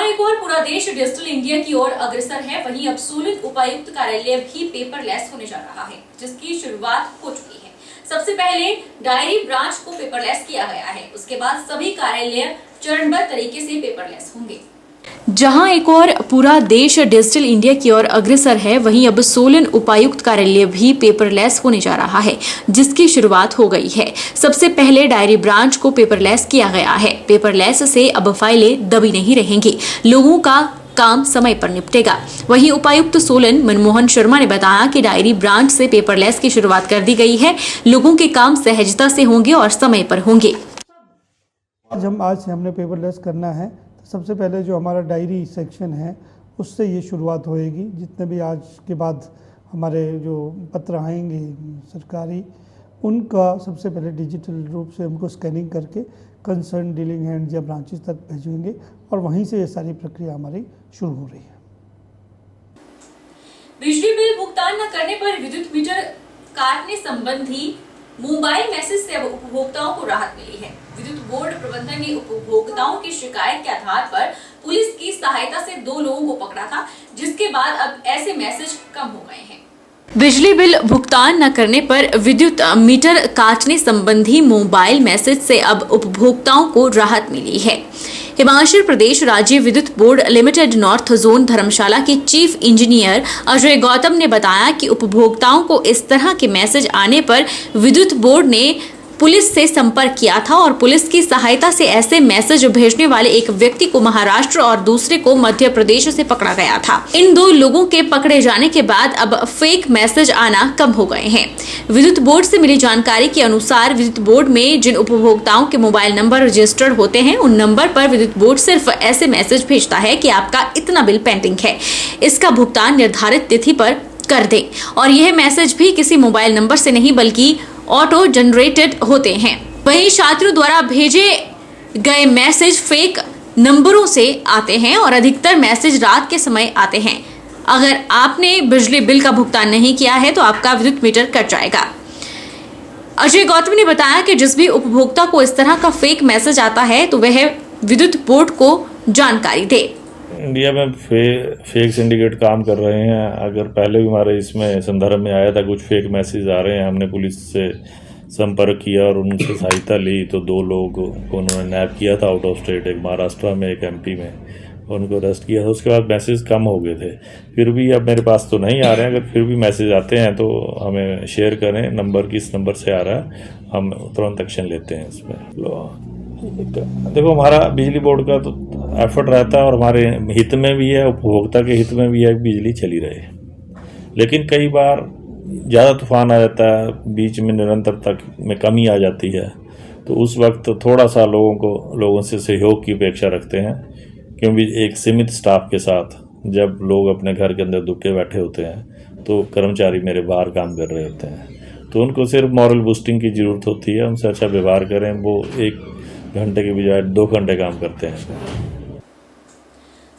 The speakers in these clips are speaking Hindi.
जहां एक और पूरा देश डिजिटल इंडिया की ओर अग्रसर है, वहीं अब सोलन उपायुक्त कार्यालय भी पेपरलेस होने जा रहा है, जिसकी शुरुआत हो चुकी है। सबसे पहले डायरी ब्रांच को पेपरलेस किया गया है, उसके बाद सभी कार्यालय चरणबद्ध तरीके से पेपरलेस होंगे। जहां एक और पूरा देश डिजिटल इंडिया की ओर अग्रसर है, वहीं अब सोलन उपायुक्त कार्यालय भी पेपरलेस होने जा रहा है, जिसकी शुरुआत हो गई है। सबसे पहले डायरी ब्रांच को पेपरलेस किया गया है। पेपरलेस से अब फाइलें दबी नहीं रहेंगी, लोगों का काम समय पर निपटेगा। वहीं उपायुक्त सोलन मनमोहन शर्मा ने बताया कि डायरी ब्रांच से पेपरलेस की शुरुआत कर दी गई है। लोगों के काम सहजता से होंगे और समय पर होंगे। आज से हमने पेपरलेस करना है, तो सबसे पहले जो हमारा डायरी सेक्शन है उससे ये शुरुआत होएगी। जितने भी आज के बाद हमारे जो पत्र आएंगे सरकारी, उनका सबसे पहले डिजिटल रूप से उनको स्कैनिंग करके कंसर्न डीलिंग हैंड या ब्रांचेस तक भेजेंगे और वहीं से ये सारी प्रक्रिया हमारी शुरू हो रही है। बिजली बिल भुगतान न करने पर विद्युत मीटर काटने संबंधी मोबाइल मैसेज से अब उपभोक्ताओं को राहत मिली है। विद्युत बोर्ड प्रबंधन ने उपभोक्ताओं की शिकायत के आधार पर पुलिस की सहायता से 2 लोगों को पकड़ा था, जिसके बाद अब ऐसे मैसेज कम हो गए हैं। बिजली बिल भुगतान न करने पर विद्युत मीटर काटने संबंधी मोबाइल मैसेज से अब उपभोक्ताओं को राहत मिली है। हिमाचल प्रदेश राज्य विद्युत बोर्ड लिमिटेड नॉर्थ जोन धर्मशाला के चीफ इंजीनियर अजय गौतम ने बताया कि उपभोक्ताओं को इस तरह के मैसेज आने पर विद्युत बोर्ड ने पुलिस से संपर्क किया था और पुलिस की सहायता से ऐसे मैसेज भेजने वाले एक व्यक्ति को महाराष्ट्र और दूसरे को मध्य प्रदेश से पकड़ा गया था। इन 2 लोगों के पकड़े जाने के बाद अब फेक मैसेज आना कम हो गए हैं। विद्युत बोर्ड से मिली जानकारी के अनुसार विद्युत बोर्ड में जिन उपभोक्ताओं के मोबाइल नंबर रजिस्टर्ड होते हैं, उन नंबर पर विद्युत बोर्ड सिर्फ ऐसे मैसेज भेजता है कि आपका इतना बिल पेंडिंग है, इसका भुगतान निर्धारित तिथि पर कर दें। और यह मैसेज भी किसी मोबाइल नंबर से नहीं बल्कि ऑटो जनरेटेड होते हैं। वहीं छात्रों द्वारा भेजे गए मैसेज फेक नंबरों से आते हैं और अधिकतर मैसेज रात के समय आते हैं। अगर आपने बिजली बिल का भुगतान नहीं किया है तो आपका विद्युत मीटर कट जाएगा। अजय गौतम ने बताया कि जिस भी उपभोक्ता को इस तरह का फेक मैसेज आता है तो वह विद्युत बोर्ड को जानकारी दे। इंडिया में फेक सिंडिकेट काम कर रहे हैं। अगर पहले भी हमारे इसमें संदर्भ में आया था कुछ फेक मैसेज आ रहे हैं, हमने पुलिस से संपर्क किया और उनसे सहायता ली, तो 2 लोग को उन्होंने नैप किया था आउट ऑफ स्टेट, एक महाराष्ट्र में एक MP में, उनको अरेस्ट किया था। उसके बाद मैसेज कम हो गए थे। फिर भी अब मेरे पास तो नहीं आ रहे हैं, अगर फिर भी मैसेज आते हैं तो हमें शेयर करें, नंबर किस नंबर से आ रहा है, हम तुरंत एक्शन लेते हैं इसमें। देखो, हमारा बिजली बोर्ड का तो एफर्ट रहता है और हमारे हित में भी है, उपभोक्ता के हित में भी है, बिजली चली रहे। लेकिन कई बार ज़्यादा तूफान आ जाता है, बीच में निरंतरता में कमी आ जाती है, तो उस वक्त थोड़ा सा लोगों से सहयोग की अपेक्षा रखते हैं, क्योंकि एक सीमित स्टाफ के साथ जब लोग अपने घर के अंदर दुबके बैठे होते हैं तो कर्मचारी मेरे बाहर काम कर रहे होते हैं, तो उनको सिर्फ मॉरल बूस्टिंग की ज़रूरत होती है। उनसे अच्छा व्यवहार करें, वो 1 घंटे के बजाय 2 घंटे काम करते हैं।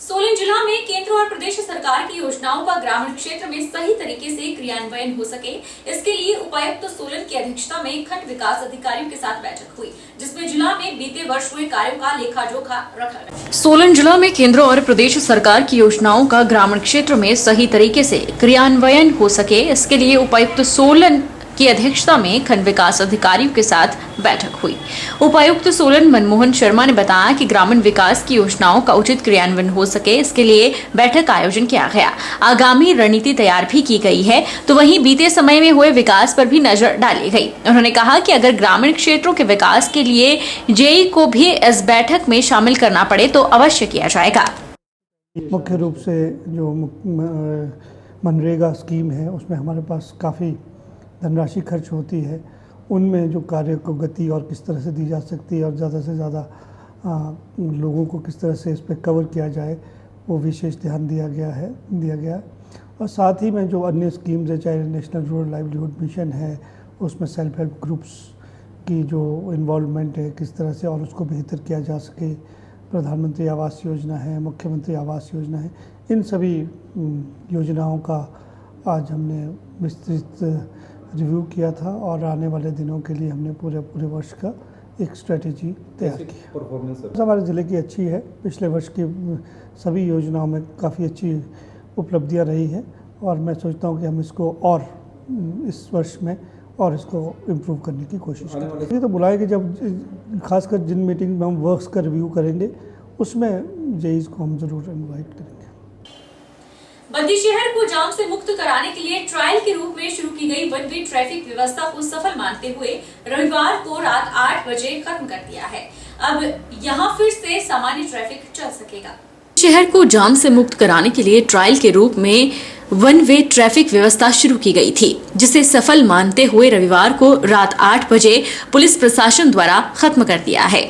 सोलन जिला में केंद्र और प्रदेश सरकार की योजनाओं का ग्रामीण क्षेत्र में सही तरीके से क्रियान्वयन हो सके, इसके लिए उपायुक्त सोलन की अध्यक्षता में खंड विकास अधिकारियों के साथ बैठक हुई, जिसमें जिला में बीते वर्ष हुए कार्यों का लेखा जोखा रखा गया। सोलन जिला में केंद्र और प्रदेश सरकार की योजनाओं का ग्रामीण क्षेत्र में सही तरीके से क्रियान्वयन हो सके, इसके लिए उपायुक्त सोलन की अध्यक्षता में खंड विकास अधिकारियों के साथ बैठक हुई। उपायुक्त सोलन मनमोहन शर्मा ने बताया कि ग्रामीण विकास की योजनाओं का उचित क्रियान्वयन हो सके, इसके लिए बैठक का आयोजन किया गया। आगामी रणनीति तैयार भी की गई है, तो वहीं बीते समय में हुए विकास पर भी नजर डाली गई। उन्होंने कहा कि अगर ग्रामीण क्षेत्रों के विकास के लिए जेई को भी इस बैठक में शामिल करना पड़े तो अवश्य किया जाएगा। मुख्य रूप से जो मनरेगा स्कीम है उसमें हमारे पास काफ़ी धनराशि खर्च होती है, उनमें जो कार्य को गति और किस तरह से दी जा सकती है और ज़्यादा से ज़्यादा लोगों को किस तरह से इस पर कवर किया जाए, वो विशेष ध्यान दिया गया। और साथ ही में जो अन्य स्कीम्स है, चाहे नेशनल रूरल लाइवलीहुड मिशन है, उसमें सेल्फ हेल्प ग्रुप्स की जो इन्वॉल्वमेंट है किस तरह से और उसको बेहतर किया जा सके, प्रधानमंत्री आवास योजना है, मुख्यमंत्री आवास योजना है, इन सभी योजनाओं का आज हमने विस्तृत रिव्यू किया था और आने वाले दिनों के लिए हमने पूरे वर्ष का एक स्ट्रेटेजी तैयार की है। परफॉर्मेंस हमारे ज़िले की अच्छी है, पिछले वर्ष की सभी योजनाओं में काफ़ी अच्छी उपलब्धियां रही हैं और मैं सोचता हूं कि हम इसको और इस वर्ष में और इसको इम्प्रूव करने की कोशिश करेंगे। ये तो बुलाए कि जब खासकर जिन मीटिंग में हम वर्क्स का रिव्यू करेंगे उसमें जेईज़ को हम ज़रूर इन्वाइट करेंगे। बद्दी शहर को जाम से मुक्त कराने के लिए ट्रायल के रूप में शुरू की गई वन वे ट्रैफिक व्यवस्था को सफल मानते हुए रविवार को रात 8 बजे खत्म कर दिया है। अब यहां फिर से सामान्य ट्रैफिक चल सकेगा। शहर को जाम से मुक्त कराने के लिए ट्रायल के रूप में वन वे ट्रैफिक व्यवस्था शुरू की गई थी, जिसे सफल मानते हुए रविवार को रात 8 बजे पुलिस प्रशासन द्वारा खत्म कर दिया है।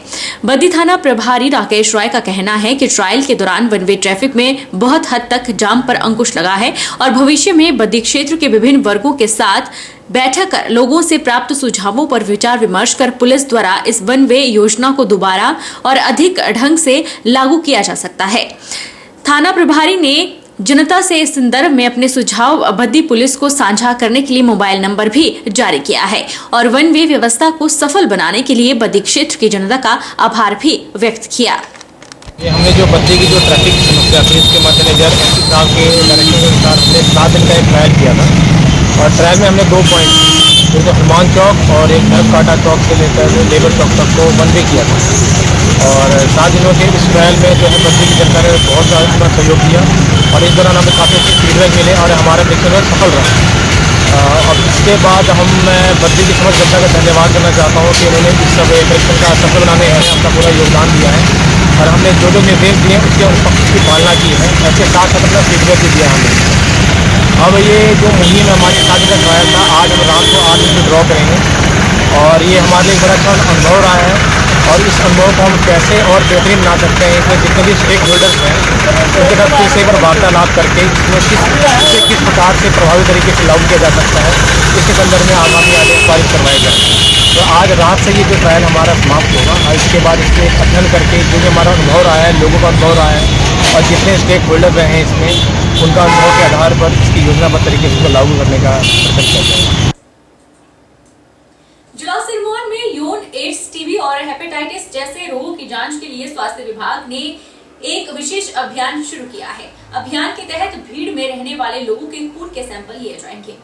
बद्दी थाना प्रभारी राकेश राय का कहना है कि ट्रायल के दौरान वन वे ट्रैफिक में बहुत हद तक जाम पर अंकुश लगा है और भविष्य में बद्दी क्षेत्र के विभिन्न वर्गों के साथ बैठक कर लोगों से प्राप्त सुझावों पर विचार विमर्श कर पुलिस द्वारा इस वन वे योजना को दोबारा और अधिक ढंग से लागू किया जा सकता है। थाना प्रभारी ने जनता से इस संदर्भ में अपने सुझाव बद्दी पुलिस को साझा करने के लिए मोबाइल नंबर भी जारी किया है और वन वे व्यवस्था को सफल बनाने के लिए बद्दी क्षेत्र की जनता का आभार भी व्यक्त किया। ये हमने जो बद्दी की जो ट्रैफिक समस्या थी इसके मद्देनजर एसपी साहब के डायरेक्शन के अनुसार हमने 7 दिन का एक ट्रायल किया था और ट्रायल में हमने 2 पॉइंट, एक तो हनुमान चौक और एक नर्क काटा चौक से लेकर लेबर चौक तक को वन वे किया था और 7 दिनों के इस ट्रायल में जो है बद्दी की जनता ने बहुत ज़्यादा सहयोग किया और इस दौरान हमें काफ़ी अच्छे फीडबैक मिले और हमारा मिशन सफल रहा। अब इसके बाद मैं बद्दी की समस्त जनता का धन्यवाद करना चाहता हूँ कि उन्होंने इस सब मिशन का सफल बनाने में अपना पूरा योगदान दिया है और हमने जो निर्देश दिए उसके उसकी पालना की है। ऐसे साथ साथ अपना फीडबैक भी दिया हमने। अब ये जो मुहिम हमारी 7 दिन का ट्रायल था, आज हम रात को 8 बजे ड्रॉ करेंगे और ये हमारे लिए बड़ा अच्छा अनुभव रहा है और इस अनुभव को हम कैसे और बेहतरीन बना सकते हैं। इसमें जितने भी स्टेक होल्डर्स हैं उनके साथ किसी पर वार्तालाप करके इसमें किस प्रकार से प्रभावी तरीके से लागू किया जा सकता है, इसके संदर्भ में आगामी आदेश पारित करवाए जाएंगे। तो आज रात से ये जो ट्रायल हमारा समाप्त होगा और इसके बाद इसके अध्ययन करके जो हमारा अनुभव रहा है, लोगों का अनुभव रहा है और जितने स्टेक होल्डर रहे हैं इसमें उनका अनुभव के आधार पर इसकी योजनाबद्ध तरीके से इसको लागू करने का प्रयत्न किया जाएगा। जिला सिरमौर में यौन एड्स, टीबी और हेपेटाइटिस जैसे रोगों की जांच के लिए स्वास्थ्य विभाग ने एक विशेष अभियान शुरू किया है। अभियान के तहत भीड़ में रहने वाले लोगों के खून के सैंपल लिए जाएंगे।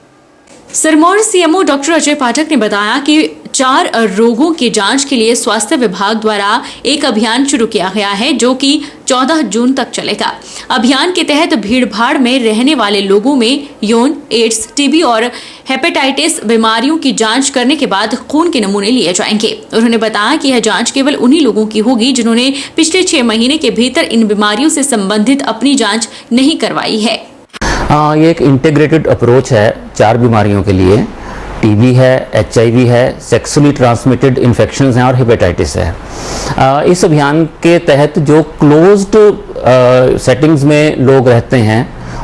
सिरमौर सीएमओ डॉक्टर अजय पाठक ने बताया कि 4 रोगों की जांच के लिए स्वास्थ्य विभाग द्वारा एक अभियान शुरू किया गया है जो कि 14 जून तक चलेगा। अभियान के तहत भीड़-भाड़ में रहने वाले लोगों में यौन, एड्स, टीबी और हेपेटाइटिस बीमारियों की जांच करने के बाद खून के नमूने लिए जाएंगे। उन्होंने बताया कि यह जांच केवल उन्हीं लोगों की होगी जिन्होंने पिछले 6 महीने के भीतर इन बीमारियों से संबंधित अपनी जाँच नहीं करवाई है। ये एक इंटीग्रेटेड अप्रोच है 4 बीमारियों के लिए। टीबी है, एचआईवी है, सेक्सुअली ट्रांसमिटेड इन्फेक्शंस हैं और हेपेटाइटिस है। इस अभियान के तहत जो क्लोज्ड सेटिंग्स में लोग रहते हैं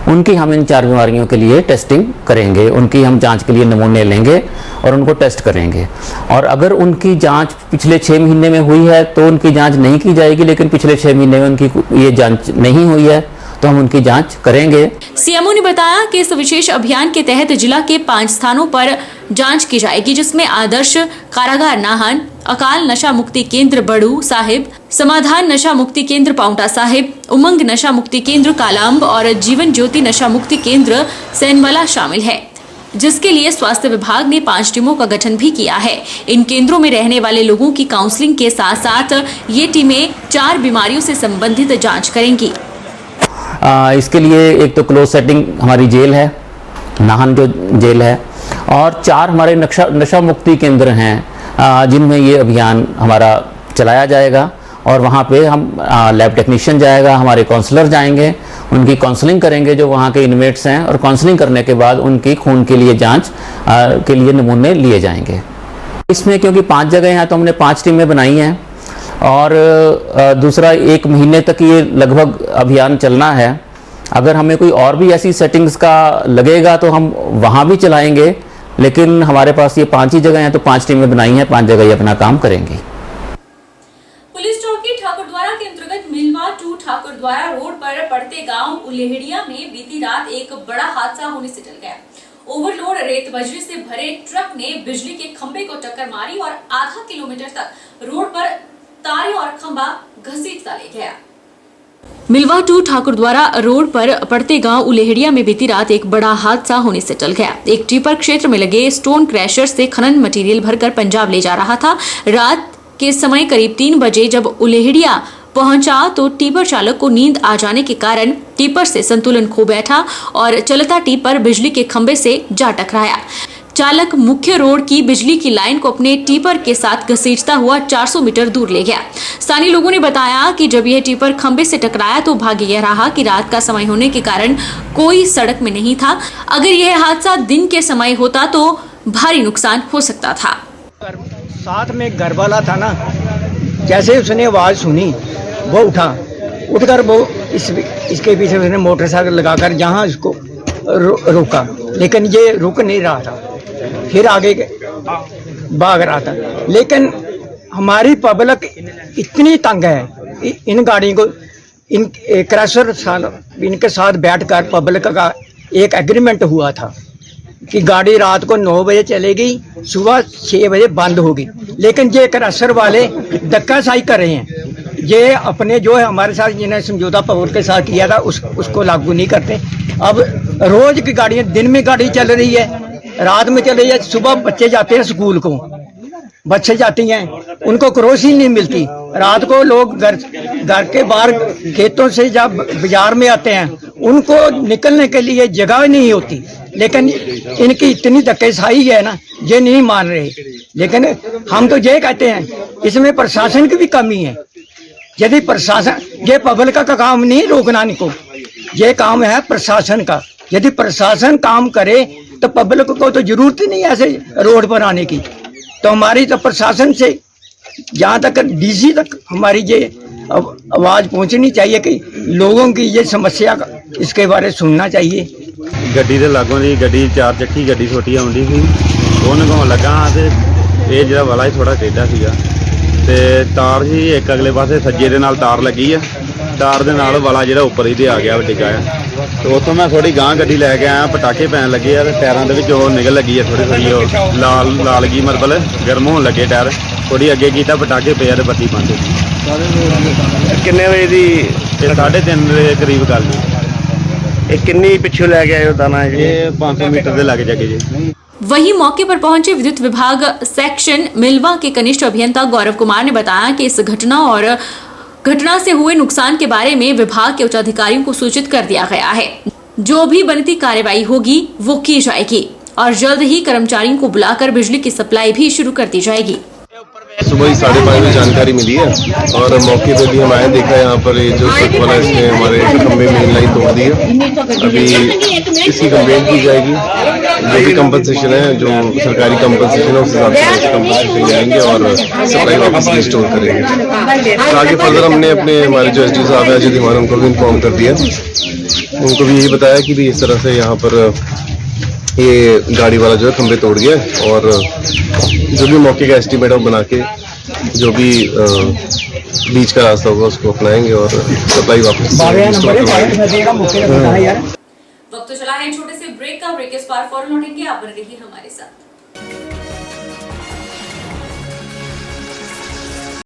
उनकी हम इन 4 बीमारियों के लिए टेस्टिंग करेंगे, उनकी हम जांच के लिए नमूने लेंगे और उनको टेस्ट करेंगे। और अगर उनकी जांच पिछले 6 महीने में हुई है तो उनकी जांच नहीं की जाएगी, लेकिन पिछले 6 महीने में उनकी ये जांच नहीं हुई है तो हम उनकी जांच करेंगे। सीएमओ ने बताया कि इस विशेष अभियान के तहत जिला के 5 स्थानों पर जांच की जाएगी, जिसमें आदर्श कारागार नाहन, अकाल नशा मुक्ति केंद्र बड़ू साहिब, समाधान नशा मुक्ति केंद्र पाउंटा साहिब, उमंग नशा मुक्ति केंद्र कालाम्ब और जीवन ज्योति नशा मुक्ति केंद्र सैनवाला शामिल है, जिसके लिए स्वास्थ्य विभाग ने 5 टीमों का गठन भी किया है। इन केंद्रों में रहने वाले लोगों की काउंसलिंग के साथ साथ ये टीमें 4 बीमारियों से संबंधित जाँच करेंगी। इसके लिए एक तो क्लोज सेटिंग हमारी जेल है, नाहन जो जेल है, और 4 हमारे नशा मुक्ति केंद्र हैं जिनमें ये अभियान हमारा चलाया जाएगा। और वहाँ पे हम लैब टेक्नीशियन जाएगा, हमारे काउंसलर जाएंगे, उनकी काउंसलिंग करेंगे जो वहाँ के इनमेट्स हैं, और काउंसलिंग करने के बाद उनकी खून के लिए जाँच के लिए नमूने लिए जाएंगे। इसमें क्योंकि 5 जगह हैं तो हमने 5 टीमें बनाई हैं और दूसरा 1 महीने तक ये लगभग अभियान चलना है। अगर हमें कोई और भी ऐसी सेटिंग्स का लगेगा तो हम वहाँ भी चलाएंगे, लेकिन हमारे पास ये 5 ही जगह हैं तो 5 टीमें बनाई हैं, 5 जगह ये अपना काम करेंगी। पुलिस चौकी ठाकुरद्वारा के अंतर्गत मिलवा टू ठाकुरद्वारा रोड पर पड़ते गांव उलेहड़िया में बीती रात एक बड़ा हादसा होने से टल गया। ओवरलोड रेत बजरी से भरे ट्रक ने बिजली के खंभे को टक्कर मारी और आधा किलोमीटर तक रोड पर तारें और खंभा घसीटता ले गया। मिलवा टू ठाकुरद्वारा रोड पर पड़ते गांव उलेहड़िया में बीती रात एक बड़ा हादसा होने से टल गया। एक टिपर क्षेत्र में लगे स्टोन क्रैशर से खनन मटेरियल भरकर पंजाब ले जा रहा था। रात के समय करीब 3 बजे जब उलेहड़िया पहुंचा तो टिपर चालक को नींद आ जाने के कारण टिपर से संतुलन खो बैठा और चलता टिपर बिजली के खंभे से जा टकराया। चालक मुख्य रोड की बिजली की लाइन को अपने टिपर के साथ घसीटता हुआ 400 मीटर दूर ले गया। स्थानीय लोगों ने बताया कि जब यह टिपर खंभे से टकराया तो भाग्य यह रहा कि रात का समय होने के कारण कोई सड़क में नहीं था। अगर यह हादसा दिन के समय होता तो भारी नुकसान हो सकता था। साथ में घर वाला था ना, जैसे उसने आवाज़ सुनी वो उठकर वो इसके पीछे उसने मोटरसाइकिल लगाकर जहाँ उसको रोका, लेकिन ये रुक नहीं रहा था, फिर आगे भाग रहा था। लेकिन हमारी पब्लिक इतनी तंग है, इन गाड़ियों को इन क्रैशर इनके साथ बैठकर पब्लिक का एक एग्रीमेंट हुआ था कि गाड़ी रात को 9 बजे चलेगी, सुबह 6 बजे बंद होगी। लेकिन ये क्रैशर वाले धक्काशाही कर रहे हैं। ये अपने जो है हमारे साथ जिन्हें समझौता पवर के साथ किया था उसको लागू नहीं करते। अब रोज की गाड़ियाँ, दिन में गाड़ी चल रही है, रात में चल रही है। सुबह बच्चे जाते हैं स्कूल को, बच्चे जाती हैं, उनको क्रॉस ही नहीं मिलती। रात को लोग घर के बाहर खेतों से जब बाजार में आते हैं उनको निकलने के लिए जगह नहीं होती। लेकिन इनकी इतनी धक्केशाही है ना, ये नहीं मान रहे। लेकिन हम तो ये कहते हैं इसमें प्रशासन की भी कमी है। यदि प्रशासन, ये पब्लिक का काम नहीं रोकना इनको, ये काम है प्रशासन का। यदि प्रशासन काम करे तो पब्लिक को तो जरूरत ही नहीं है ऐसे रोड पर आने की। तो हमारी तो प्रशासन से जहाँ तक डीसी तक हमारी ये आवाज़ पहुँचनी चाहिए कि लोगों की ये समस्या इसके बारे में सुनना चाहिए। ਗੱਡੀ ਦੇ ਲਾਗੋਂ ਦੀ ਗੱਡੀ 4 ਚੱਕੀ ਗੱਡੀ ਛੋਟੀ ਆਉਂਦੀ ਸੀ, ਉਹ ਨਗਾਉਣ ਲੱਗਾ ਤੇ ਇਹ ਜਿਹੜਾ ਵਾਲਾ ਹੀ ਥੋੜਾ ਟੇਢਾ ਸੀਗਾ ਤੇ ਤਾਰ ਸੀ ਇੱਕ ਅਗਲੇ ਪਾਸੇ ਸੱਜੇ ਦੇ ਨਾਲ ਤਾਰ ਲੱਗੀ ਆ, ਤਾਰ ਦੇ ਨਾਲ ਵਾਲਾ ਜਿਹੜਾ ਉੱਪਰ ਹੀ ਤੇ ਆ ਗਿਆ ਡਿੱਗਾ ਆ। ਤੇ ਉੱਥੋਂ ਮੈਂ ਥੋੜੀ ਗਾਂ ਗੱਡੀ ਲੈ ਕੇ ਆਇਆ, ਪਟਾਕੇ ਪੈਣ ਲੱਗੇ ਆ ਤੇ ਟਾਇਰਾਂ ਦੇ ਵਿੱਚ ਉਹ ਨਿਕਲ ਲੱਗੀ ਆ ਥੋੜੀ ਉਹ ਲਾਲ ਗਈ, ਮਤਲਬ ਗਰਮ ਹੋਣ ਲੱਗੇ ਟਾਇਰ। ਥੋੜੀ ਅੱਗੇ ਕੀਤਾ, ਪਟਾਕੇ ਪਏ ਆ ਤੇ ਬੱਤੀ ਬੰਦ ਹੋ ਗਈ। ਕਿੰਨੇ ਵਜੇ ਦੀ 3:30 ਦੇ ਕਰੀਬ ਗੱਲ ਜੀ। ਇਹ ਕਿੰਨੀ ਪਿੱਛੋਂ ਲੈ ਕੇ ਆਏ ਹੋ ਦਾਣਾ ये 500 मीटर के लागे जाके जी। वहीं मौके पर पहुंचे विद्युत विभाग सेक्शन मिलवा के कनिष्ठ अभियंता गौरव कुमार ने बताया कि इस घटना से हुए नुकसान के बारे में विभाग के उच्च अधिकारियों को सूचित कर दिया गया है। जो भी बनती कार्रवाई होगी वो की जाएगी और जल्द ही कर्मचारियों को बुलाकर बिजली की सप्लाई भी शुरू कर दी जाएगी। सुबह ही 5:30 बजे जानकारी मिली है और मौके पे भी हम आए, देखा यहाँ पर ये जो ट्रक वाला इसने हमारे खंभे मेन लाइन तोड़ दी है। अभी इसकी कंप्लेंट की जाएगी, जो भी कंपनसेशन है, जो सरकारी कंपनसेशन है उस हिसाब से कंपनसेशन जाएंगे और सप्लाई वापस रिस्टोर करेंगे। आगे फर्दर हमने अपने हमारे जो एसडी साहब है अजय धीमान, उनको भी इन्फॉर्म कर दिया। उनको भी यही बताया कि भी इस तरह से यहाँ पर ये गाड़ी वाला जो है खंभे तोड़ गया और जो भी मौके का एस्टीमेट है बना के जो भी बीच का रास्ता होगा उसको अपनाएंगे और सप्लाई वापस। वक्त तो चला है छोटे से ब्रेक का। ब्रेक के इस बार फौरन लौटेंगे, आप बने रहिए हमारे साथ।